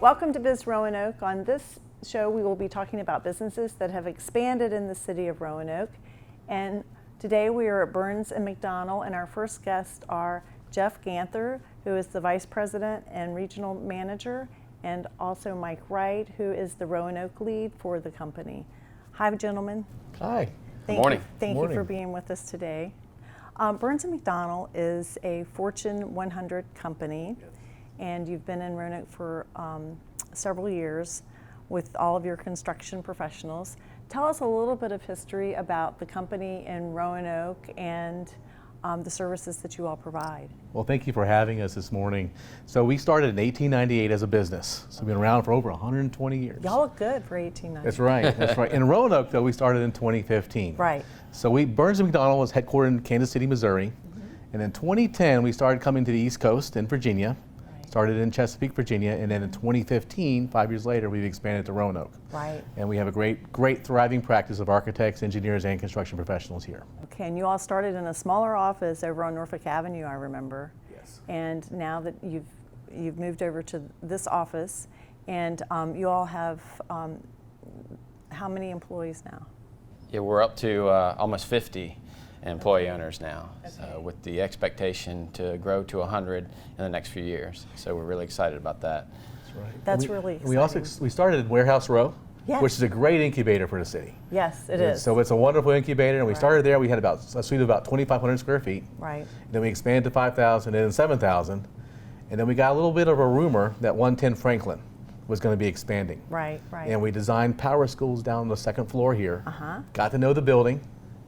Welcome to BizRoanoke. On this show, we will be talking about businesses that have expanded in the city of Roanoke. And today we are at Burns & McDonnell, and our first guests are Jeff Ganther, who is the Vice President and Regional Manager, and also Mike Wright, who is the Roanoke lead for the company. Hi, gentlemen. Hi. Good morning. Thank you for being with us today. Burns & McDonnell is a Fortune 100 company, and you've been in Roanoke for several years with all of your construction professionals. Tell us a little bit of history about the company in Roanoke and the services that you all provide. Well, thank you for having us this morning. So we started in 1898 as a business. So we've been around for over 120 years. Y'all look good for 1898. That's right, that's right. In Roanoke, though, we started in 2015. Right. So Burns & McDonnell was headquartered in Kansas City, Missouri. And in 2010, we started coming to the East Coast in Virginia. Started in Chesapeake, Virginia, and then in 2015, 5 years later, we've expanded to Roanoke. Right. And we have a great thriving practice of architects, engineers, and construction professionals here. Okay, and you all started in a smaller office over on Norfolk Avenue, I remember. Yes. And now that you've moved over to this office, and you all have how many employees now? Yeah, we're up to almost 50 employee owners now, so with the expectation to grow to 100 in the next few years. So we're really excited about that. That's right. That's really exciting. We started in Warehouse Row, Yes. which is a great incubator for the city. Yes, it is. So it's a wonderful incubator, and we Right. started there. We had about a suite of about 2,500 square feet. Right. Then we expanded to 5,000 and then 7,000. And then we got a little bit of a rumor that 110 Franklin was going to be expanding. Right, right. And we designed power schools down on the second floor here, Uh-huh. got to know the building,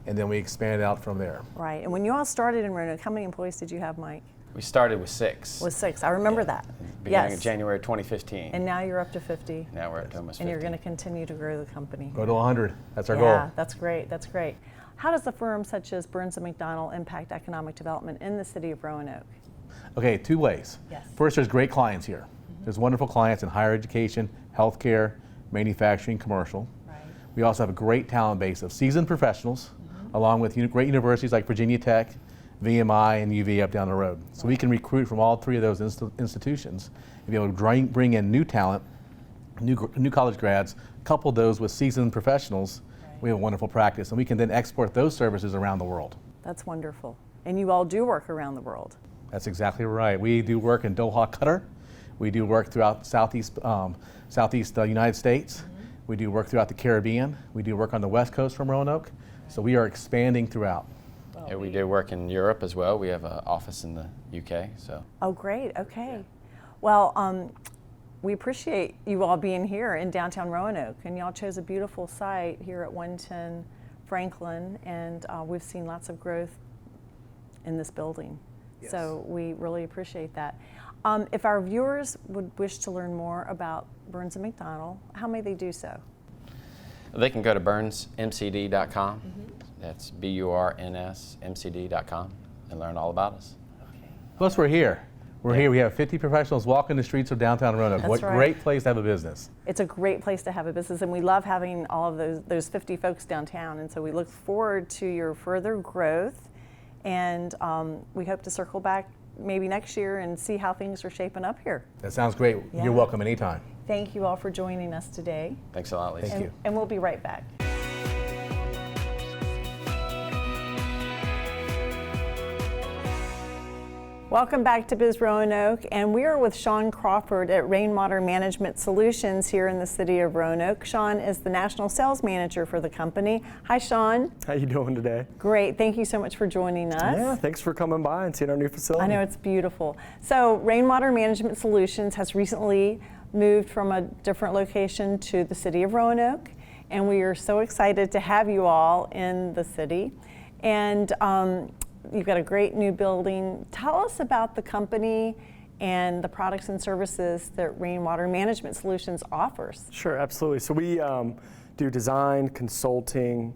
and then we expanded out from there. Right, and when you all started in Roanoke, how many employees did you have, Mike? We started with 6. Was 6, I remember that. Beginning Yes. of January 2015. And now you're up to 50. Now we're up to almost 50. And you're going to continue to grow the company. Go to 100. That's our Yeah, goal. that's great, that's great. How does a firm such as Burns & McDonnell impact economic development in the city of Roanoke? Okay, 2 ways. Yes. First, there's great clients here. There's wonderful clients in higher education, healthcare, manufacturing, commercial. Right. We also have a great talent base of seasoned professionals, along with great universities like Virginia Tech, VMI, and UV up down the road. So we can recruit from all 3 of those institutions and be able to bring in new talent, new college grads, couple those with seasoned professionals. Right. We have a wonderful practice, and we can then export those services around the world. That's wonderful. And you all do work around the world. That's exactly right. We do work in Doha, Qatar. We do work throughout Southeast United States. We do work throughout the Caribbean. We do work on the West Coast from Roanoke. So we are expanding throughout. Yeah, we do work in Europe as well. We have an office in the UK. So. Oh, great, okay. Well, we appreciate you all being here in downtown Roanoke, and y'all chose a beautiful site here at 110 Franklin, and we've seen lots of growth in this building. Yes. So we really appreciate that. If our viewers would wish to learn more about Burns & McDonnell, how may they do so? They can go to burnsmcd.com. That's BURNSMCD.com and learn all about us. Okay. Plus, we're here. We're here. We have 50 professionals walking the streets of downtown Roanoke. That's What right. great place to have a business. It's a great place to have a business, and we love having all of those 50 folks downtown, and so we look forward to your further growth, and we hope to circle back maybe next year and see how things are shaping up here. That sounds great. Yeah. You're welcome anytime. Thank you all for joining us today. Thanks a lot, Lisa. Thank you. And we'll be right back. Welcome back to BizRoanoke, and we are with Sean Crawford at Rainwater Management Solutions here in the city of Roanoke. Sean is the National Sales Manager for the company. Hi, Sean. How you doing today? Great. Thank you so much for joining us. Yeah, thanks for coming by and seeing our new facility. I know, it's beautiful. So Rainwater Management Solutions has recently moved from a different location to the city of Roanoke, and we are so excited to have you all in the city. And you've got a great new building. Tell us about the company and the products and services that Rainwater Management Solutions offers. Sure, absolutely. So we do design, consulting,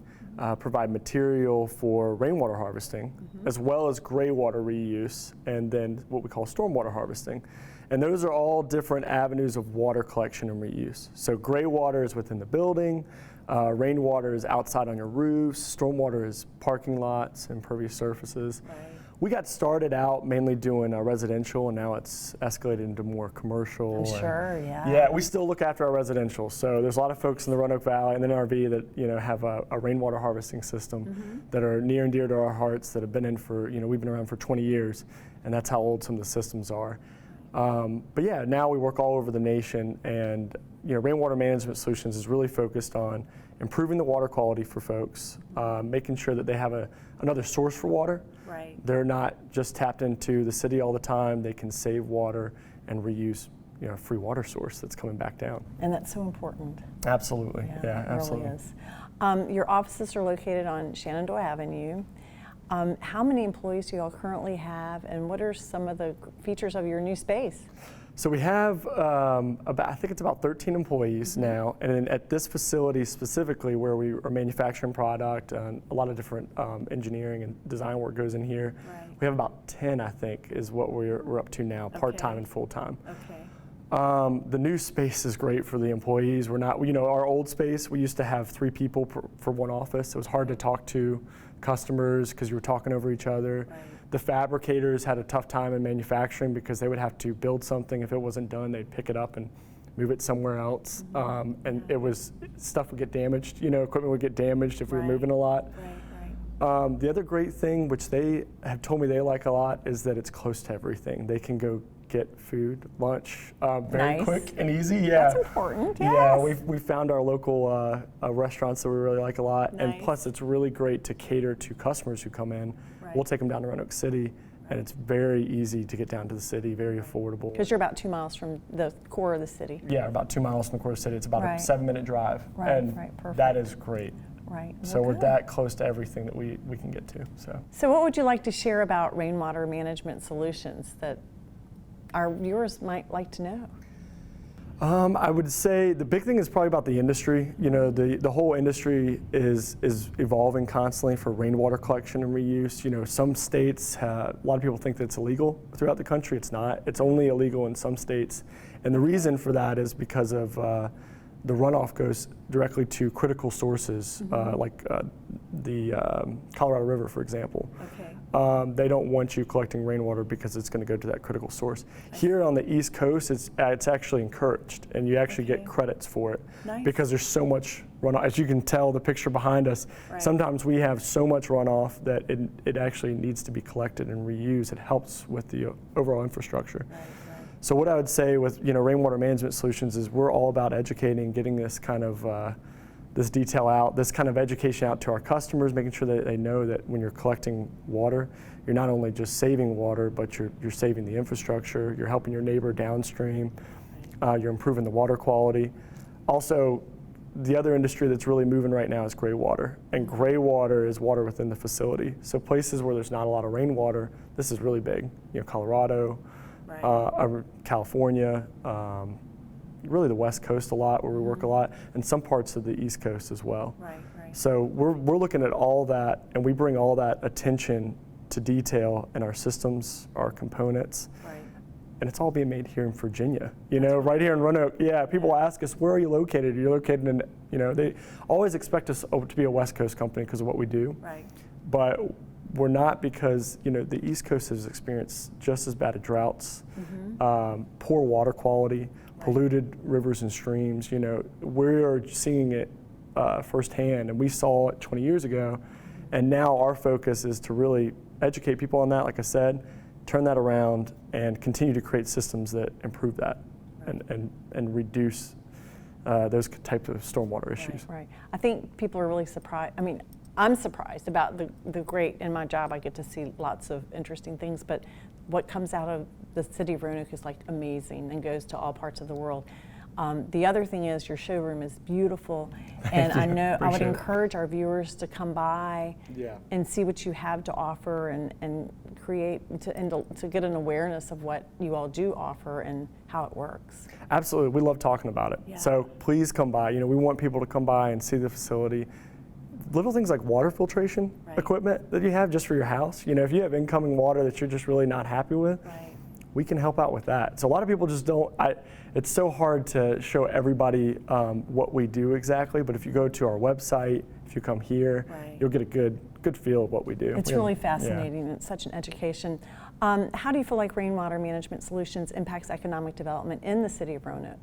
provide material for rainwater harvesting, as well as gray water reuse, and then what we call stormwater harvesting. And those are all different avenues of water collection and reuse. So gray water is within the building, rainwater is outside on your roofs, stormwater is parking lots, impervious surfaces. Right. We got started out mainly doing residential, and now it's escalated into more commercial. I'm sure, yeah. Yeah, we still look after our residential. So there's a lot of folks in the Roanoke Valley and then RV that have a rainwater harvesting system that are near and dear to our hearts, that have been in for, we've been around for 20 years, and that's how old some of the systems are. But yeah, now we work all over the nation, and Rainwater Management Solutions is really focused on improving the water quality for folks, making sure that they have another source for water. Right. They're not just tapped into the city all the time. They can save water and reuse a free water source that's coming back down. And that's so important. Absolutely. Yeah, it absolutely. Really is. Your offices are located on Shenandoah Avenue. How many employees do you all currently have, and what are some of the features of your new space? So we have I think it's about 13 employees now, and then at this facility specifically where we are manufacturing product, and a lot of different engineering and design work goes in here. Right. We have about 10, I think, is what we're up to now, part-time and full-time. Okay. The new space is great for the employees. We're not, our old space, we used to have 3 people for one office. It was hard to talk to customers because you were talking over each other. Right. The fabricators had a tough time in manufacturing because they would have to build something. If it wasn't done, they'd pick it up and move it somewhere else. And stuff would get damaged. Equipment would get damaged if we were moving a lot. Right. The other great thing, which they have told me they like a lot, is that it's close to everything. They can go get food, lunch, very quick and easy. Yeah, that's important. Yes. Yeah, we found our local restaurants that we really like a lot, and Nice. plus it's really great to cater to customers who come in. Right. We'll take them down to Roanoke City, and it's very easy to get down to the city, very affordable. Because you're about 2 miles from the core of the city. Yeah, about 2 miles from the core city. It's about Right. a 7-minute drive, Right, and right, perfect. that is great. Right. So Well, we're good. that close to everything that we can get to. So what would you like to share about Rainwater Management Solutions that our viewers might like to know? I would say the big thing is probably about the industry. The whole industry is evolving constantly for rainwater collection and reuse. Some states, a lot of people think that it's illegal throughout the country. It's not. It's only illegal in some states. And the reason for that is because of the runoff goes directly to critical sources, like the Colorado River, for example. Okay. They don't want you collecting rainwater because it's going to go to that critical source. Here on the East Coast, it's actually encouraged, and you actually get credits for it. Nice. Because there's so much runoff. As you can tell, the picture behind us, Right. sometimes we have so much runoff that it actually needs to be collected and reused. It helps with the overall infrastructure. Right. So what I would say with Rainwater Management Solutions is we're all about educating, getting this kind of this detail out, this kind of education out to our customers, making sure that they know that when you're collecting water, you're not only just saving water, but you're saving the infrastructure, you're helping your neighbor downstream, you're improving the water quality. Also, the other industry that's really moving right now is gray water, and gray water is water within the facility. So places where there's not a lot of rainwater, this is really big. Colorado, California, really the West Coast a lot, where we work a lot, and some parts of the East Coast as well. Right. So we're looking at all that, and we bring all that attention to detail in our systems, our components, Right. and it's all being made here in Virginia. Right here in Roanoke. Yeah, people ask us, where are you located? You're located in, they always expect us to be a West Coast company because of what we do. Right. But we're not, because the East Coast has experienced just as bad droughts, poor water quality, polluted rivers and streams. We're seeing it firsthand, and we saw it 20 years ago, and now our focus is to really educate people on that, like I said, turn that around, and continue to create systems that improve that and reduce those types of stormwater issues. Right. I think people are really surprised. I mean, I'm surprised about the great, in my job I get to see lots of interesting things, but what comes out of the city of Roanoke is like amazing and goes to all parts of the world. The other thing is your showroom is beautiful, and I know I would encourage our viewers to come by and see what you have to offer and create to get an awareness of what you all do offer and how it works. Absolutely, we love talking about it. Yeah. So please come by. We want people to come by and see the facility. Little things like water filtration equipment that you have just for your house. If you have incoming water that you're just really not happy with, we can help out with that. So a lot of people just don't, it's so hard to show everybody what we do exactly, but if you go to our website, if you come here, you'll get a good feel of what we do. It's really fascinating. It's such an education. How do you feel like Rainwater Management Solutions impacts economic development in the city of Roanoke?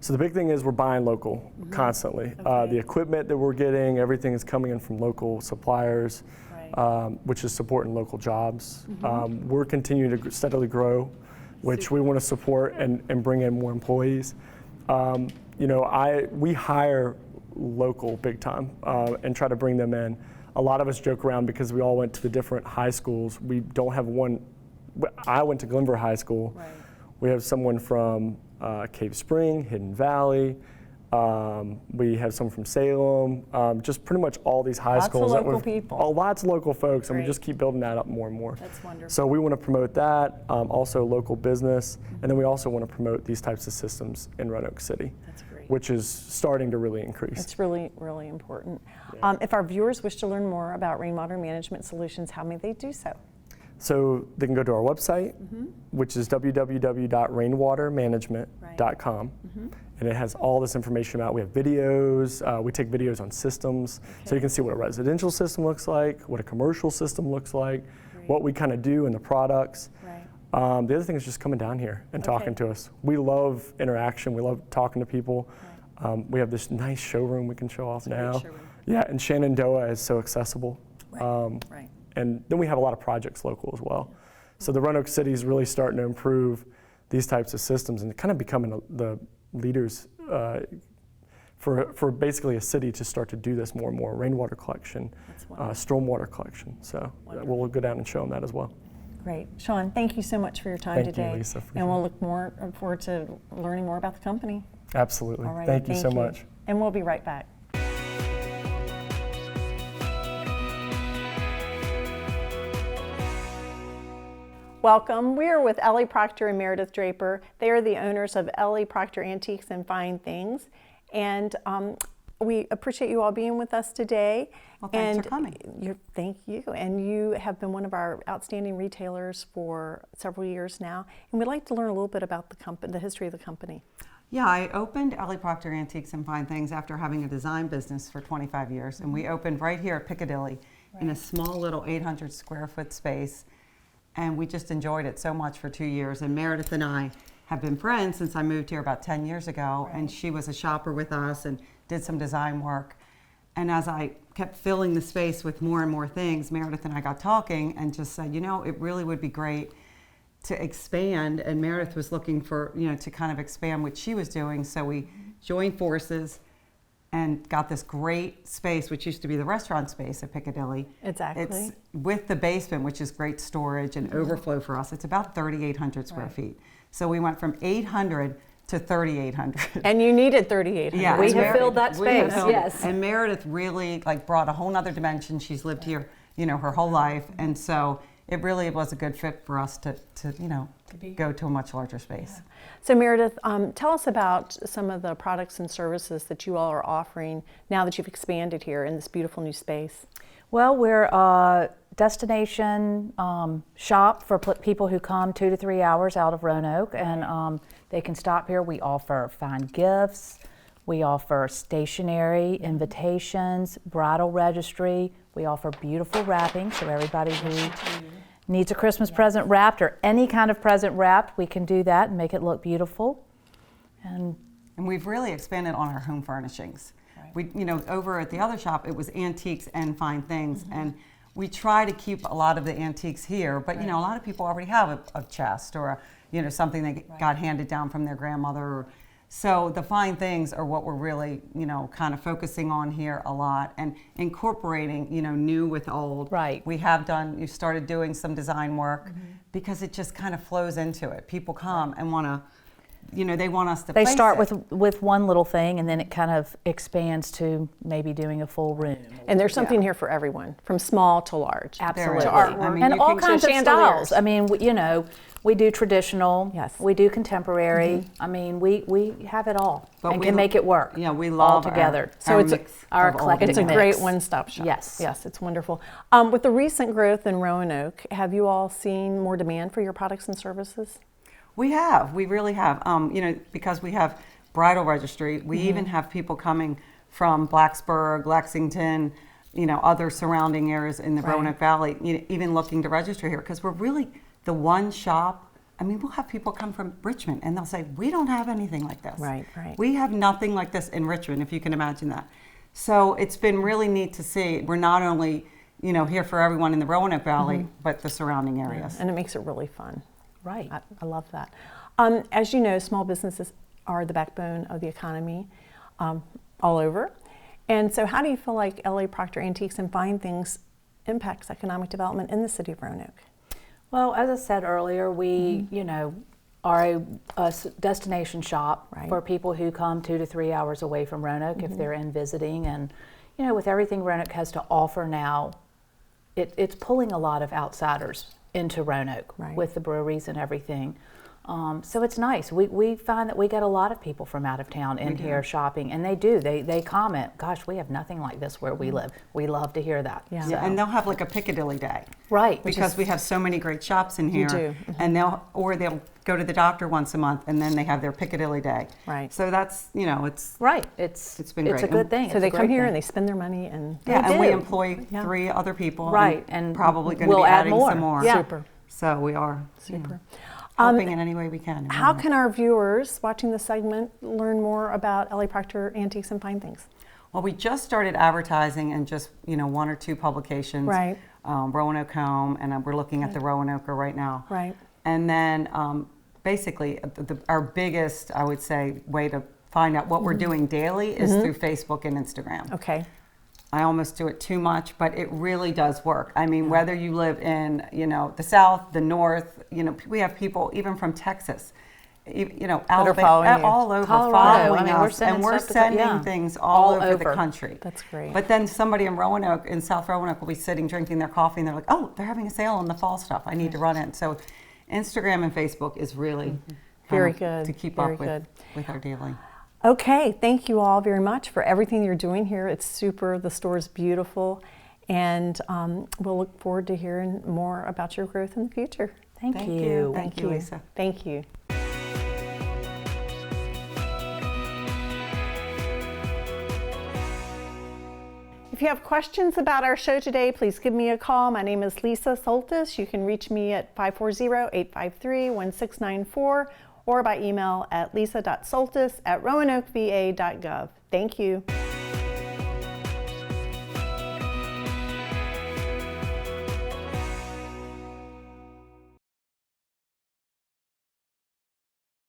So the big thing is we're buying local constantly. The equipment that we're getting, everything is coming in from local suppliers, which is supporting local jobs. We're continuing to steadily grow, which we want to support and bring in more employees. We hire local big time and try to bring them in. A lot of us joke around because we all went to the different high schools. We don't have one. I went to Glenver High School. We have someone from Cave Spring, Hidden Valley. We have some from Salem. Just pretty much all these high schools. Lots of local people. Lots of local folks, and we just keep building that up more and more. That's wonderful. So we want to promote that, also local business, and then we also want to promote these types of systems in Roanoke City. That's great. Which is starting to really increase. It's really, really important. If our viewers wish to learn more about Rainwater Management Solutions, how may they do so? So they can go to our website, which is www.rainwatermanagement.com, and it has all this information about. We have videos. We take videos on systems, so you can see what a residential system looks like, what a commercial system looks like, what we kind of do in the products. The other thing is just coming down here and talking to us. We love interaction. We love talking to people. We have this nice showroom we can show off now. Yeah, and Shenandoah is so accessible. And then we have a lot of projects local as well. So the Roanoke City is really starting to improve these types of systems and kind of becoming the leaders for basically a city to start to do this more and more. Rainwater collection, stormwater collection. So we'll go down and show them that as well. Great. Sean, thank you so much for your time today. Thank you, Lisa. And we'll look forward to learning more about the company. Absolutely. All right, thank you so much. And we'll be right back. Welcome. We are with Ellie Proctor and Meredith Draper. They are the owners of Ellie Proctor Antiques and Fine Things. And we appreciate you all being with us today. Well, thanks for coming. Thank you. And you have been one of our outstanding retailers for several years now. And we'd like to learn a little bit about the company, the history of the company. Yeah, I opened Ellie Proctor Antiques and Fine Things after having a design business for 25 years. And we opened right here at Piccadilly in a small little 800 square foot space. And we just enjoyed it so much for 2 years. And Meredith and I have been friends since I moved here about 10 years ago. And she was a shopper with us and did some design work. And as I kept filling the space with more and more things, Meredith and I got talking and just said, it really would be great to expand. And Meredith was looking for, to kind of expand what she was doing. So we joined forces and got this great space, which used to be the restaurant space at Piccadilly. Exactly. It's with the basement, which is great storage and overflow for us. It's about 3,800 square feet. So we went from 800 to 3,800. And you needed 3,800. Yeah, we have filled that space, yes. And Meredith really brought a whole nother dimension. She's lived here, her whole life. And so it really was a good fit for us to go to a much larger space. Yeah. So Meredith, tell us about some of the products and services that you all are offering now that you've expanded here in this beautiful new space. Well, we're a destination shop for people who come 2 to 3 hours out of Roanoke, and they can stop here. We offer fine gifts. We offer stationery, invitations, bridal registry. We offer beautiful wrapping, so everybody who needs a Christmas present wrapped or any kind of present wrapped, we can do that and make it look beautiful. And we've really expanded on our home furnishings. We, over at the other shop, it was antiques and fine things, and we try to keep a lot of the antiques here. But a lot of people already have a chest or something that got handed down from their grandmother. So the fine things are what we're really, kind of focusing on here a lot and incorporating, new with old. Right. You started doing some design work because it just kind of flows into it. People come and want to, they want us to they place start it. with one little thing, and then it kind of expands to maybe doing a full room. And there's something here for everyone, from small to large. Absolutely. To artwork. And all kinds of chandeliers. styles. I mean, we do traditional. Yes. We do contemporary. I mean, we have it all and we can make it work. Yeah, we all love together. So it's our of all eclectic It's a mix. great one-stop shop. Yes. Yes, it's wonderful. With the recent growth in Roanoke, have you all seen more demand for your products and services? We really have. You know, because we have bridal registry, we even have people coming from Blacksburg, Lexington, you know, other surrounding areas in the Roanoke Valley, you know, even looking to register here because we're really the one shop. I mean, we'll have people come from Richmond and they'll say, we don't have anything like this. Right, right. We have nothing like this in Richmond, if you can imagine that. So it's been really neat to see. We're not only, you know, here for everyone in the Roanoke Valley, but the surrounding areas. And it makes it really fun. Right. I love that. As you know, small businesses are the backbone of the economy all over. And so how do you feel like Ellie Proctor Antiques and Fine Things impacts economic development in the city of Roanoke? Well, as I said earlier, we, you know, are a destination shop for people who come 2 to 3 hours away from Roanoke if they're in visiting. And, you know, with everything Roanoke has to offer now, it's pulling a lot of outsiders into Roanoke with the breweries and everything. So it's nice. We find that we get a lot of people from out of town in here shopping, and they do. They comment, gosh, we have nothing like this where we live. We love to hear that. Yeah. Yeah, and they'll have like a Piccadilly day. Right. Because we have so many great shops in here. do. And they'll go to the doctor once a month and then they have their Piccadilly day. Right. So that's, you know, it's Right. It's been It's a great. good thing. So It's they a come great here thing. and they spend their money and yeah, and we do. employ 3 other people. Right, and probably going to we'll be add adding more. some more. Yeah. Super. So we are Super. helping in any way we can. How can our viewers watching this segment learn more about Ellie Proctor Antiques and Fine Things? Well, we just started advertising in just, you know, 1 or 2 publications. Right. Roanoke Home, and we're looking at the Roanoker right now. Right. And then basically our biggest, I would say, way to find out what we're doing daily is through Facebook and Instagram. Okay. I almost do it too much, but it really does work. I mean, whether you live in, you know, the South, the North, you know, we have people even from Texas, you know, following you. all over Colorado. following I mean, we're us, sending and we're stuff to- sending yeah. things all All over the over. country. That's great. But then somebody in Roanoke, in South Roanoke, will be sitting drinking their coffee, and they're like, "Oh, they're having a sale on the fall stuff. I need to run in." So, Instagram and Facebook is really Very good. to keep Very up good. with our daily. Okay, thank you all very much for everything you're doing here. It's super. The store is beautiful, and we'll look forward to hearing more about your growth in the future. Thank Thank you. you. Thank you, Lisa. Thank you. If you have questions about our show today, please give me a call. My name is Lisa Soltis. You can reach me at 540-853-1694 or by email at lisa.soltis@roanokeva.gov. Thank you.